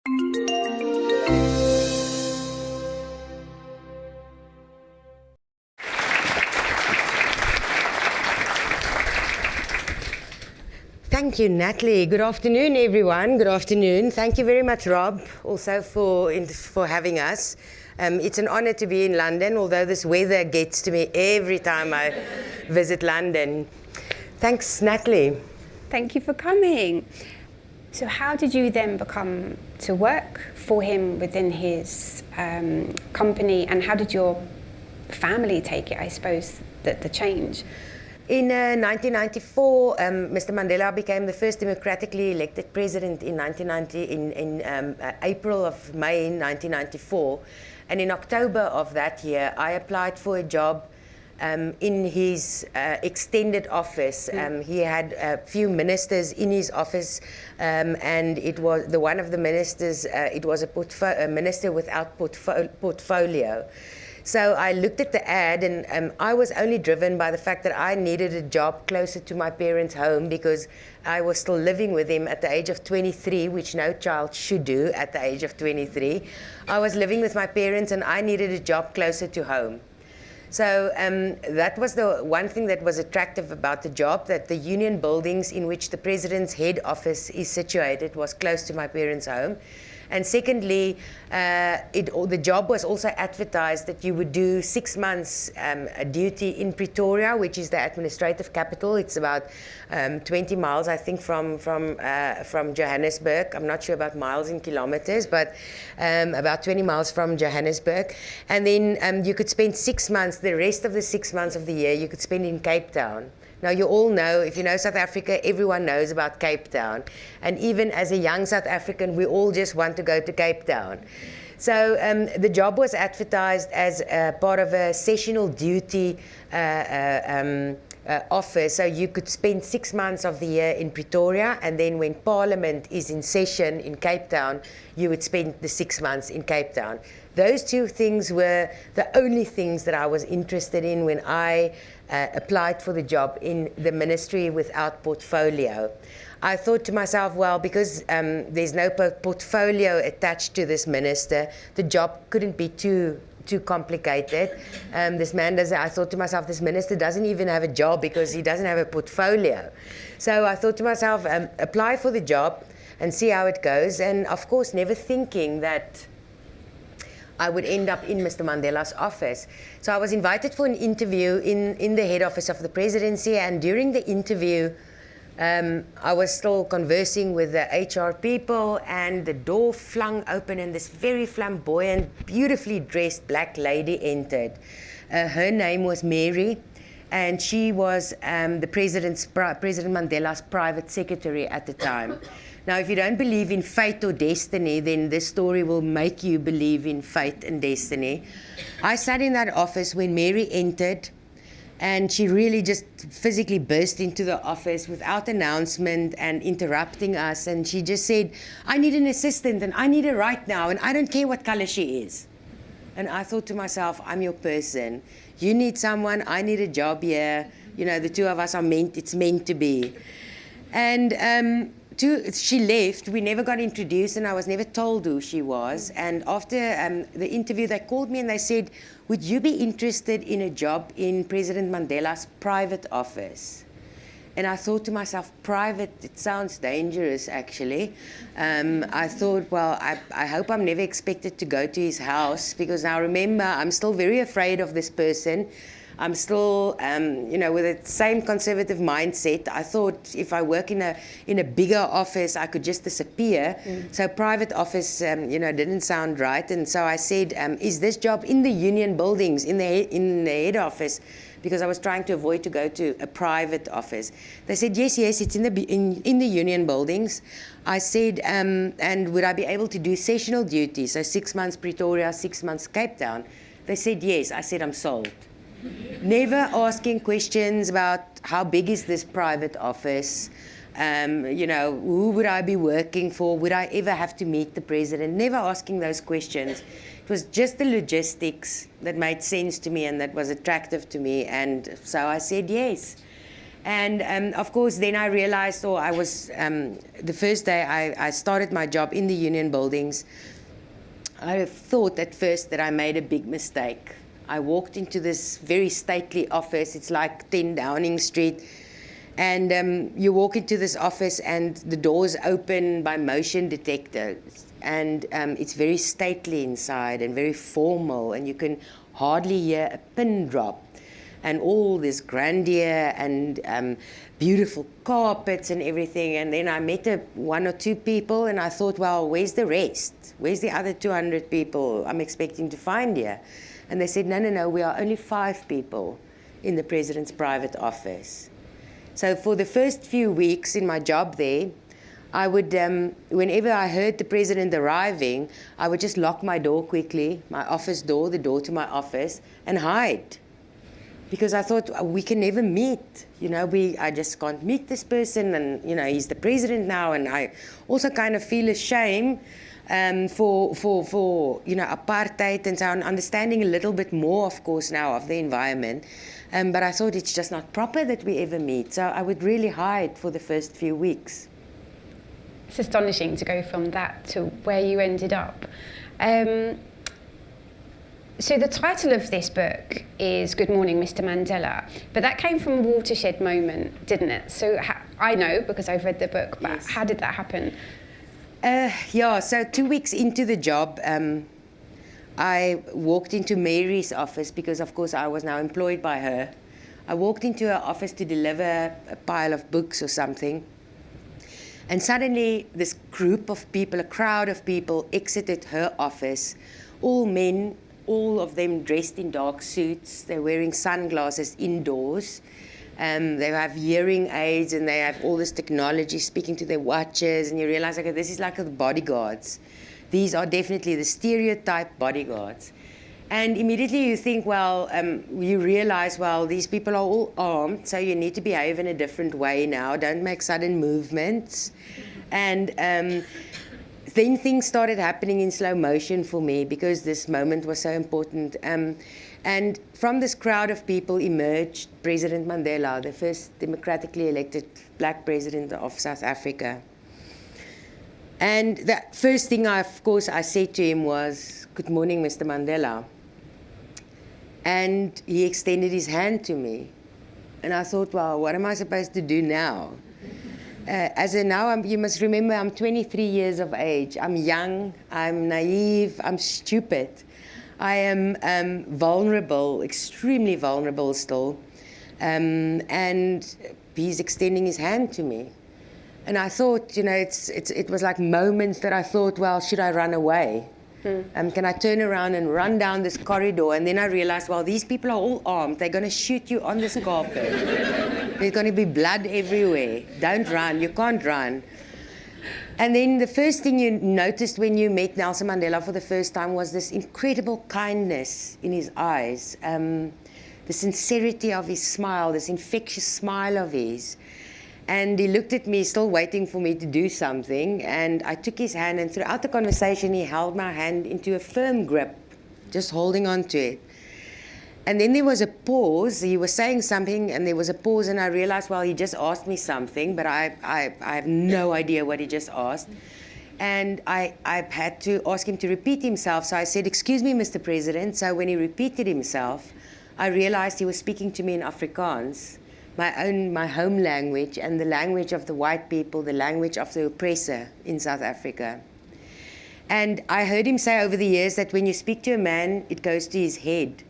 Thank you, Natalie. Good afternoon, everyone. Good afternoon. Thank you very much, Rob, also for having us. It's an honor to be in London, although this weather gets to me every time I visit London. Thanks, Natalie. Thank you for coming. So how did you then become to work for him within his company, and how did your family take it, I suppose, the change? In 1994, Mr Mandela became the first democratically elected president in April of May 1994. And in October of that year, I applied for a job in his extended office. He had a few ministers in his office, and it was one of the ministers, it was a minister without portfolio. So I looked at the ad, and I was only driven by the fact that I needed a job closer to my parents' home, because I was still living with them at the age of 23, which no child should do at the age of 23. I was living with my parents, and I needed a job closer to home. So that was the one thing that was attractive about the job, that the union buildings in which the president's head office is situated was close to my parents' home. And secondly, the job was also advertised that you would do 6 months a duty in Pretoria, which is the administrative capital. It's about 20 miles, I think, from Johannesburg. I'm not sure about miles in kilometers, but about 20 miles from Johannesburg. And then you could spend 6 months, the rest of the 6 months of the year, you could spend in Cape Town. Now, you all know, if you know South Africa, everyone knows about Cape Town. And even as a young South African, we all just want to go to Cape Town. So the job was advertised as part of a sessional duty offer. So you could spend 6 months of the year in Pretoria, and then when Parliament is in session in Cape Town, you would spend the 6 months in Cape Town. Those two things were the only things that I was interested in when I applied for the job in the ministry without portfolio. I thought to myself, well, because there's no portfolio attached to this minister, the job couldn't be too complicated. I thought to myself, this minister doesn't even have a job because he doesn't have a portfolio. So I thought to myself, apply for the job and see how it goes. And of course, never thinking that I would end up in Mr. Mandela's office. So I was invited for an interview in the head office of the presidency, and during the interview, I was still conversing with the HR people, and the door flung open, and this very flamboyant, beautifully dressed black lady entered. Her name was Mary, and she was President Mandela's private secretary at the time. Now, if you don't believe in fate or destiny, then this story will make you believe in fate and destiny. I sat in that office when Mary entered, and she really just physically burst into the office without announcement and interrupting us. And she just said, I need an assistant, and I need her right now, and I don't care what color she is. And I thought to myself, I'm your person. You need someone, I need a job here. You know, the two of us are it's meant to be. And she left. We never got introduced, and I was never told who she was. And after the interview, they called me and they said, would you be interested in a job in President Mandela's private office? And I thought to myself, private, it sounds dangerous, actually. I thought, well, I hope I'm never expected to go to his house, because now remember, I'm still very afraid of this person. I'm still, with the same conservative mindset. I thought if I work in a bigger office, I could just disappear. So private office, didn't sound right. And so I said, is this job in the union buildings, in the head office? Because I was trying to avoid to go to a private office. They said, yes, it's in the union buildings. I said, and would I be able to do sessional duties? So 6 months Pretoria, 6 months Cape Town. They said, yes. I said, I'm sold. Never asking questions about how big is this private office, who would I be working for, would I ever have to meet the president, never asking those questions. It was just the logistics that made sense to me and that was attractive to me, and so I said yes. And of course, then I realized, or I was, the first day I started my job in the union buildings, I thought at first that I made a big mistake. I walked into this very stately office. It's like 10 Downing Street. And you walk into this office and the doors open by motion detectors. And it's very stately inside and very formal. And you can hardly hear a pin drop. And all this grandeur and beautiful carpets and everything. And then I met one or two people and I thought, well, where's the rest? Where's the other 200 people I'm expecting to find here? And they said, no, we are only 5 people in the president's private office. So for the first few weeks in my job there, I would, whenever I heard the president arriving, I would just lock my door quickly, my office door, the door to my office, and hide. Because I thought, we can never meet. You know, I just can't meet this person, and, you know, he's the president now, and I also kind of feel ashamed for you know, apartheid and so on, understanding a little bit more, of course, now of the environment. But I thought it's just not proper that we ever meet. So I would really hide for the first few weeks. It's astonishing to go from that to where you ended up. So the title of this book is Good Morning, Mr Mandela, but that came from a watershed moment, didn't it? So I know because I've read the book, but yes. How did that happen? Yeah, so 2 weeks into the job, I walked into Mary's office because, of course, I was now employed by her. I walked into her office to deliver a pile of books or something. And suddenly this group of people, a crowd of people, exited her office, all men, all of them dressed in dark suits. They're wearing sunglasses indoors. They have hearing aids and they have all this technology speaking to their watches, and you realize, okay, this is like the bodyguards. These are definitely the stereotype bodyguards. And immediately you think, well, you realize, well, these people are all armed, so you need to behave in a different way now. Don't make sudden movements. And then things started happening in slow motion for me because this moment was so important. And from this crowd of people emerged President Mandela, the first democratically elected black president of South Africa. And the first thing, of course, I said to him was, "Good morning, Mr. Mandela." And he extended his hand to me. And I thought, well, what am I supposed to do now? You must remember, I'm 23 years of age. I'm young, I'm naive, I'm stupid. I am vulnerable, extremely vulnerable still. And he's extending his hand to me. And I thought, you know, it was like moments that I thought, well, should I run away? Can I turn around and run down this corridor? And then I realized, well, these people are all armed. They're going to shoot you on this carpet. There's going to be blood everywhere. Don't run. You can't run. And then the first thing you noticed when you met Nelson Mandela for the first time was this incredible kindness in his eyes, the sincerity of his smile, this infectious smile of his. And he looked at me, still waiting for me to do something, and I took his hand, and throughout the conversation, he held my hand into a firm grip, just holding on to it. And then there was a pause. He was saying something, and there was a pause, and I realized, well, he just asked me something, but I have no idea what he just asked. And I had to ask him to repeat himself, so I said, "Excuse me, Mr. President." So when he repeated himself, I realized he was speaking to me in Afrikaans, my home language, and the language of the white people, the language of the oppressor in South Africa. And I heard him say over the years that when you speak to a man, it goes to his head.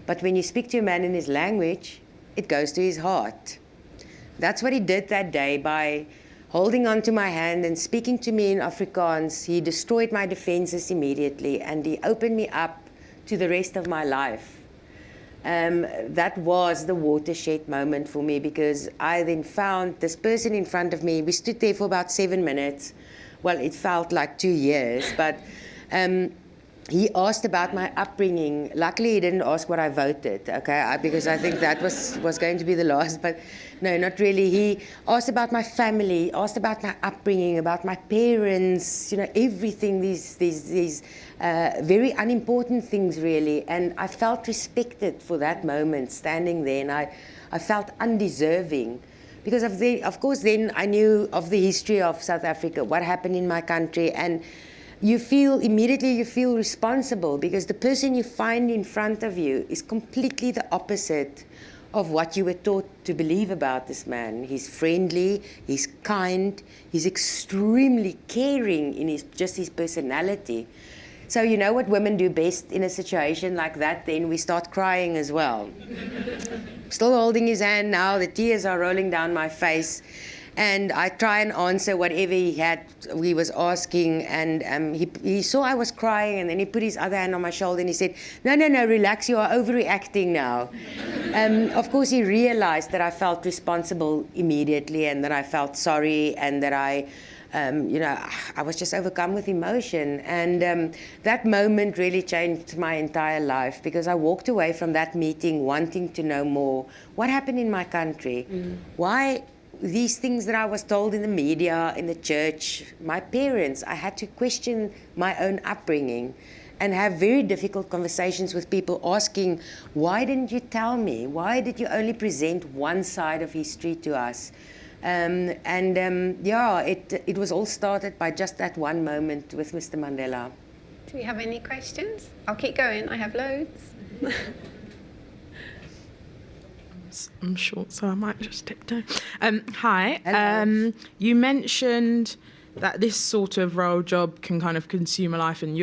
But when you speak to a man in his language, it goes to his heart. That's what he did that day by holding on to my hand and speaking to me in Afrikaans. He destroyed my defenses immediately, and he opened me up to the rest of my life. That was the watershed moment for me, because I then found this person in front of me. We stood there for about 7 minutes. Well, it felt like 2 years, but he asked about my upbringing. Luckily, he didn't ask what I voted, okay, because I think that was going to be the last, but no, not really. He asked about my family, asked about my upbringing, about my parents, you know, everything, these very unimportant things, really. And I felt respected for that moment, standing there, and I felt undeserving because of course then I knew of the history of South Africa, what happened in my country, and immediately you feel responsible because the person you find in front of you is completely the opposite of what you were taught to believe about this man. He's friendly, he's kind, he's extremely caring in his personality. So you know what women do best in a situation like that? Then we start crying as well. Still holding his hand now, the tears are rolling down my face. And I try and answer whatever he was asking, and he saw I was crying, and then he put his other hand on my shoulder and he said, no, relax, you are overreacting now. Of course, he realized that I felt responsible immediately and that I felt sorry and that I was just overcome with emotion. And that moment really changed my entire life because I walked away from that meeting wanting to know more. What happened in my country? Why these things that I was told in the media, in the church, my parents, I had to question my own upbringing and have very difficult conversations with people asking, why didn't you tell me? Why did you only present one side of history to us? It was all started by just that one moment with Mr. Mandela. Do we have any questions? I'll keep going, I have loads. I'm short, so I might just tiptoe. Hi. Hello. You mentioned that this sort of role job can kind of consume a life, and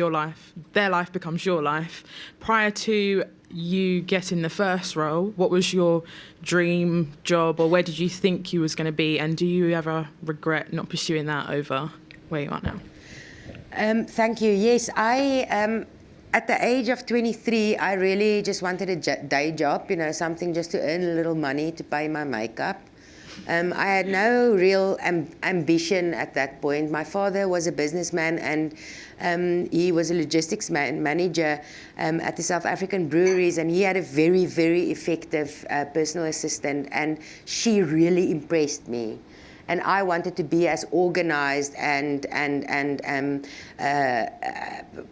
their life becomes your life. Prior to you getting the first role, what was your dream job, or where did you think you was going to be, and do you ever regret not pursuing that over where you are now? Thank you. Yes, at the age of 23, I really just wanted a day job, something just to earn a little money to pay my makeup. I had no real ambition at that point. My father was a businessman, and he was a logistics manager at the South African breweries, and he had a very, very effective personal assistant, and she really impressed me. And I wanted to be as organized and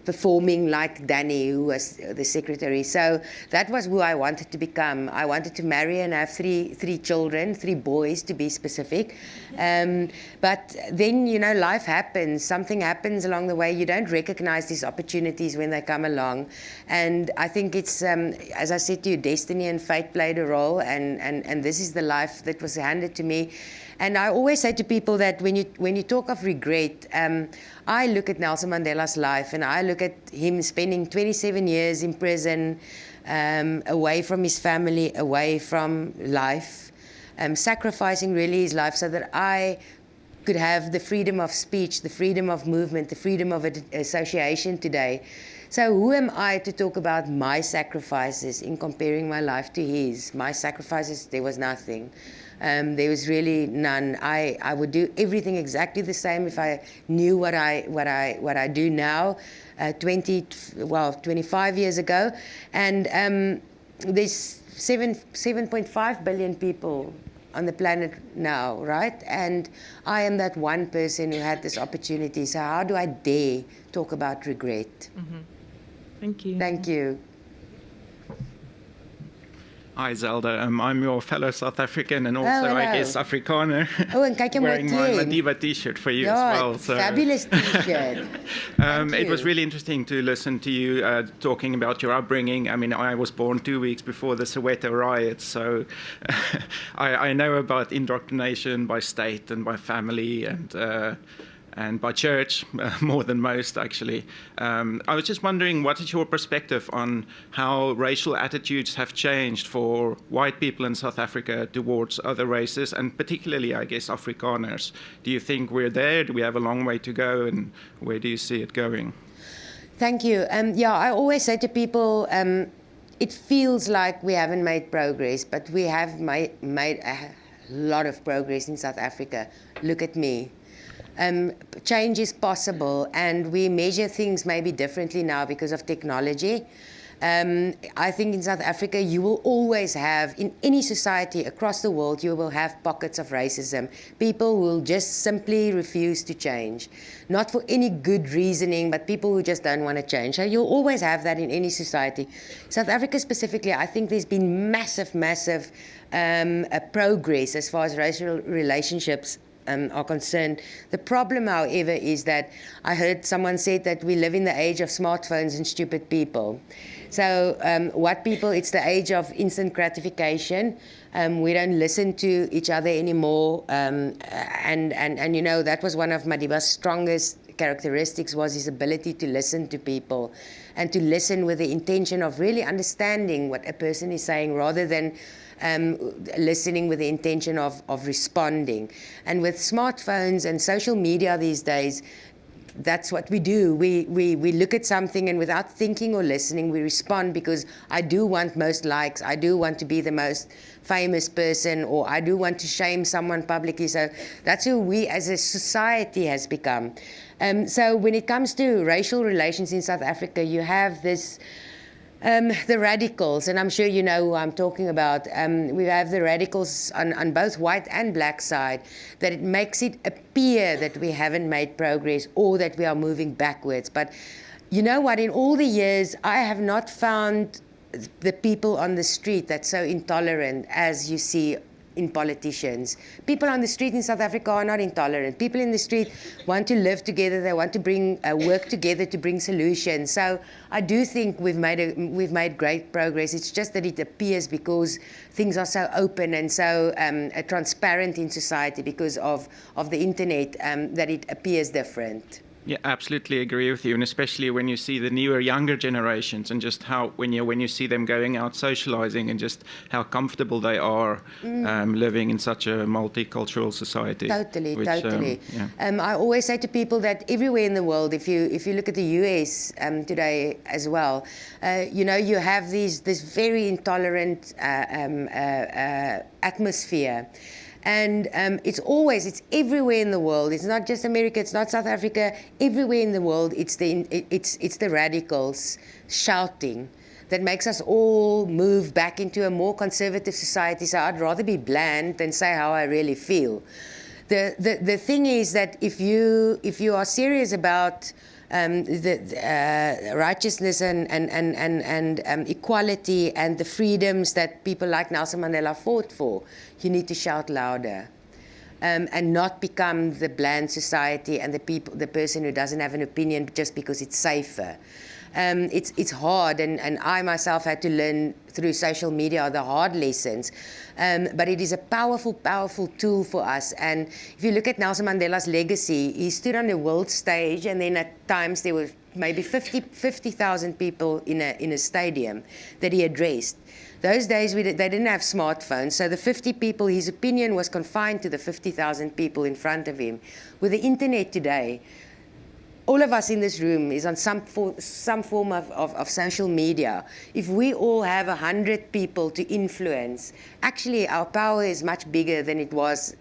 performing like Danny, who was the secretary. So that was who I wanted to become. I wanted to marry and have three children, 3 boys to be specific. But then, life happens. Something happens along the way. You don't recognize these opportunities when they come along. And I think it's, as I said to you, destiny and fate played a role. And this is the life that was handed to me. And I always say to people that when you talk of regret, I look at Nelson Mandela's life and I look at him spending 27 years in prison, away from his family, away from life, sacrificing really his life so that I could have the freedom of speech, the freedom of movement, the freedom of association today. So who am I to talk about my sacrifices in comparing my life to his? My sacrifices, there was nothing. There was really none. I would do everything exactly the same if I knew what I do now, 25 years ago. And there's 7.5 billion people on the planet now, right? And I am that one person who had this opportunity. So how do I dare talk about regret? Mm-hmm. Thank you. Thank you. Hi, Zelda. I'm your fellow South African and also, I guess, Afrikaner. Oh, and kijk wearing my Madiba t-shirt for you as well. So. Fabulous t-shirt. It was really interesting to listen to you talking about your upbringing. I mean, I was born 2 weeks before the Soweto riots, so I know about indoctrination by state and by family and by church, more than most, actually. I was just wondering, what is your perspective on how racial attitudes have changed for white people in South Africa towards other races, and particularly, I guess, Afrikaners? Do you think we're there? Do we have a long way to go? And where do you see it going? Thank you. I always say to people, it feels like we haven't made progress, but we have made a lot of progress in South Africa. Look at me. Change is possible, and we measure things maybe differently now because of technology. I think in South Africa, you will always have, in any society across the world, you will have pockets of racism. People will just simply refuse to change. Not for any good reasoning, but people who just don't want to change. So you'll always have that in any society. South Africa specifically, I think there's been massive progress as far as racial relationships are concerned. The problem, however, is that I heard someone said that we live in the age of smartphones and stupid people. So what people, it's the age of instant gratification. We don't listen to each other anymore. And you know, that was one of Madiba's strongest characteristics, was his ability to listen to people and to listen with the intention of really understanding what a person is saying rather than listening with the intention of responding. And with smartphones and social media these days, that's what we do. We look at something and without thinking or listening, we respond because I do want most likes, I do want to be the most famous person, or I do want to shame someone publicly. So that's who we as a society has become. So when it comes to racial relations in South Africa, you have this the radicals, and I'm sure you know who I'm talking about. We have the radicals on both white and black side, that it makes it appear that we haven't made progress or that we are moving backwards. But you know what, in all the years, I have not found the people on the street that's so intolerant as you see in politicians. People on the street in South Africa are not intolerant. People in the street want to live together. They want to bring work together to bring solutions. So I do think we've made great progress. It's just that it appears because things are so open and so transparent in society because of the internet that it appears different. Yeah, absolutely agree with you, and especially when you see the newer, younger generations, and just how when you see them going out socializing, and just how comfortable they are living in such a multicultural society. Totally. Yeah. I always say to people that everywhere in the world, if you look at the US today as well, you know, you have this very intolerant atmosphere. And it's everywhere in the world. It's not just America, it's not South Africa. Everywhere in the world, it's the radicals shouting that makes us all move back into a more conservative society. So I'd rather be bland than say how I really feel. The thing is that if you are serious about righteousness and equality and the freedoms that people like Nelson Mandela fought for, you need to shout louder and not become the bland society and the person who doesn't have an opinion just because it's safer. It's hard, and I myself had to learn through social media the hard lessons. But it is a powerful, powerful tool for us. And if you look at Nelson Mandela's legacy, he stood on the world stage, and then at times there were maybe 50,000 people in a stadium that he addressed. Those days they didn't have smartphones, so the 50 people, his opinion was confined to the 50,000 people in front of him. With the internet today, all of us in this room is on some form of social media. If we all have 100 people to influence, actually our power is much bigger than it was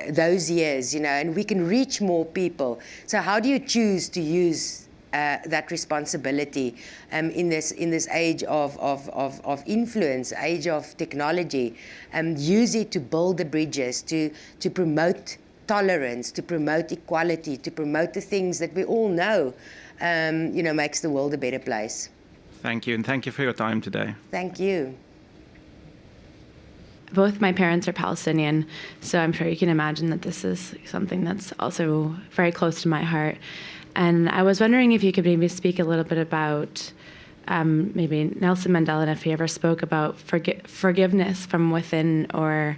those years, you know, and we can reach more people. So how do you choose to use that responsibility in this age of influence, age of technology? Use it to build the bridges, to promote tolerance, to promote equality, to promote the things that we all know, you know, makes the world a better place. Thank you, and thank you for your time today. Thank you. Both my parents are Palestinian, so I'm sure you can imagine that this is something that's also very close to my heart. And I was wondering if you could maybe speak a little bit about maybe Nelson Mandela, and if he ever spoke about forgiveness from within, or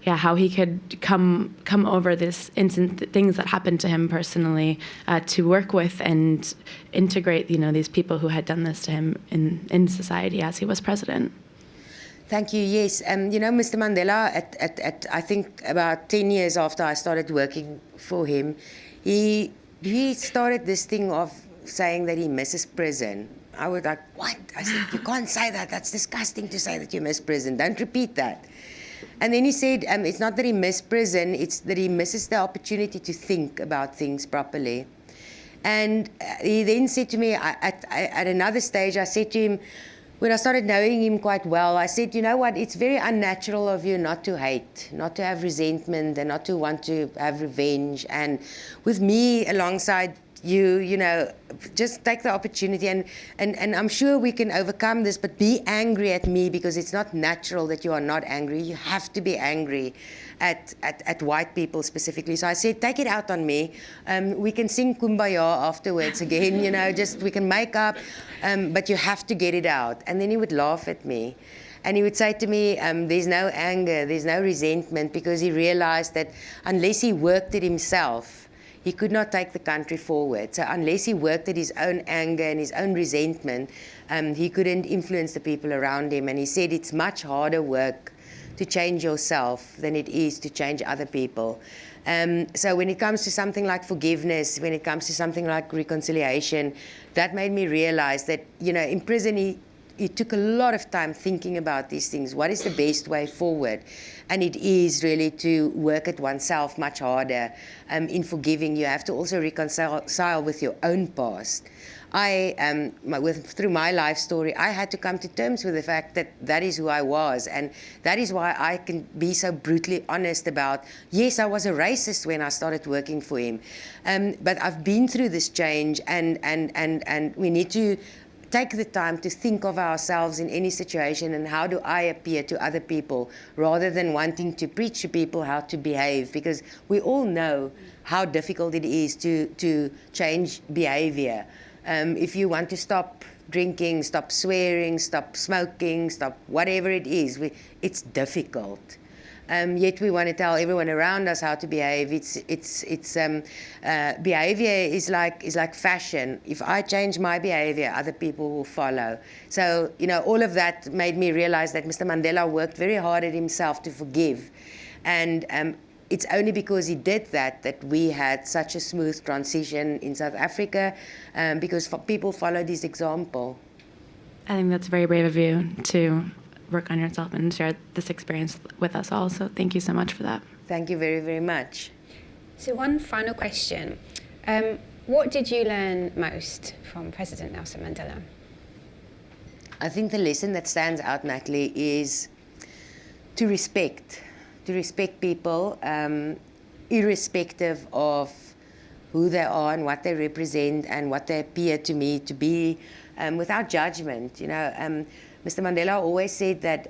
how he could come over this things that happened to him personally to work with and integrate, you know, these people who had done this to him in society as he was president. Thank you. Yes, you know, Mr. Mandela, at I think about 10 years after I started working for him, he started this thing of saying that he misses prison. I was like, what? I said, you can't say that. That's disgusting to say that you miss prison. Don't repeat that. And then he said, it's not that he missed prison, it's that he misses the opportunity to think about things properly. And he then said to me, at another stage, I said to him, when I started knowing him quite well, I said, you know what, it's very unnatural of you not to hate, not to have resentment, and not to want to have revenge. And with me alongside you, you know, just take the opportunity, and I'm sure we can overcome this, but be angry at me, because it's not natural that you are not angry. You have to be angry at white people specifically. So I said, take it out on me. We can sing Kumbaya afterwards again, you know, just we can make up, but you have to get it out. And then he would laugh at me. And he would say to me, there's no anger, there's no resentment, because he realized that unless he worked it himself, he could not take the country forward. So unless he worked at his own anger and his own resentment, he couldn't influence the people around him. And he said it's much harder work to change yourself than it is to change other people. So when it comes to something like forgiveness, when it comes to something like reconciliation, that made me realize that, you know, in prison he took a lot of time thinking about these things. What is the best way forward? And it is really to work at oneself much harder. In forgiving, you have to also reconcile with your own past. Through my life story, I had to come to terms with the fact that that is who I was. And that is why I can be so brutally honest about, yes, I was a racist when I started working for him. But I've been through this change, and we need to take the time to think of ourselves in any situation and how do I appear to other people, rather than wanting to preach to people how to behave, because we all know how difficult it is to change behavior. If you want to stop drinking, stop swearing, stop smoking, stop whatever it is, it's difficult. Yet we want to tell everyone around us how to behave. Behavior is like fashion. If I change my behavior, other people will follow. So, you know, all of that made me realize that Mr. Mandela worked very hard at himself to forgive. And it's only because he did that we had such a smooth transition in South Africa, because people followed his example. I think that's very brave of you to work on yourself and share this experience with us all. So thank you so much for that. Thank you very, very much. So one final question. What did you learn most from President Nelson Mandela? I think the lesson that stands out, Natalie, is to respect people, irrespective of who they are and what they represent and what they appear to me to be, without judgment. You know, Mr. Mandela always said that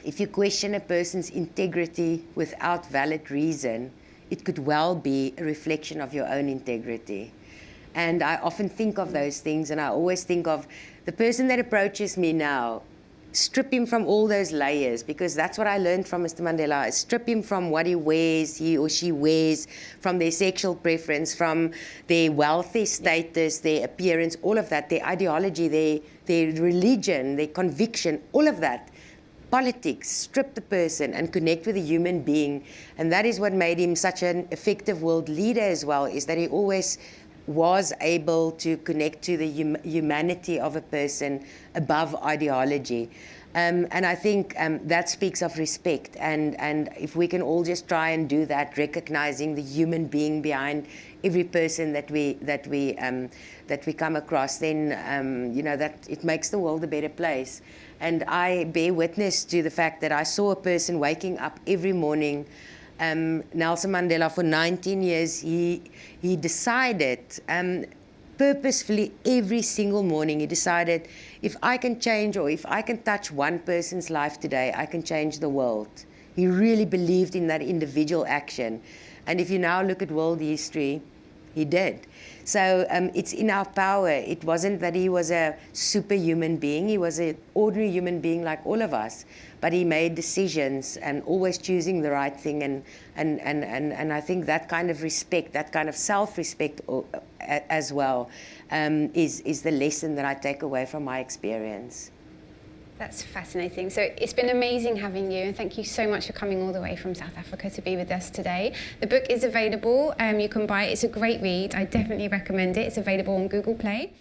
if you question a person's integrity without valid reason, it could well be a reflection of your own integrity. And I often think of those things, and I always think of the person that approaches me now, strip him from all those layers, because that's what I learned from Mr. Mandela. Strip him from what he wears, he or she wears, from their sexual preference, from their wealthy status, their appearance, all of that, their ideology, their religion, their conviction, all of that. Politics, strip the person and connect with a human being. And that is what made him such an effective world leader as well, is that he always was able to connect to the humanity of a person above ideology. And I think that speaks of respect. And if we can all just try and do that, recognizing the human being behind every person that we come across, then you know, that it makes the world a better place. And I bear witness to the fact that I saw a person waking up every morning. Nelson Mandela, for 19 years, he decided purposefully every single morning, he decided, if I can change or if I can touch one person's life today, I can change the world. He really believed in that individual action. And if you now look at world history, he did. So it's in our power. It wasn't that he was a superhuman being. He was an ordinary human being like all of us. But he made decisions and always choosing the right thing. And I think that kind of respect, that kind of self-respect as well, is the lesson that I take away from my experience. That's fascinating. So it's been amazing having you, and thank you so much for coming all the way from South Africa to be with us today. The book is available. You can buy it. It's a great read. I definitely recommend it. It's available on Google Play.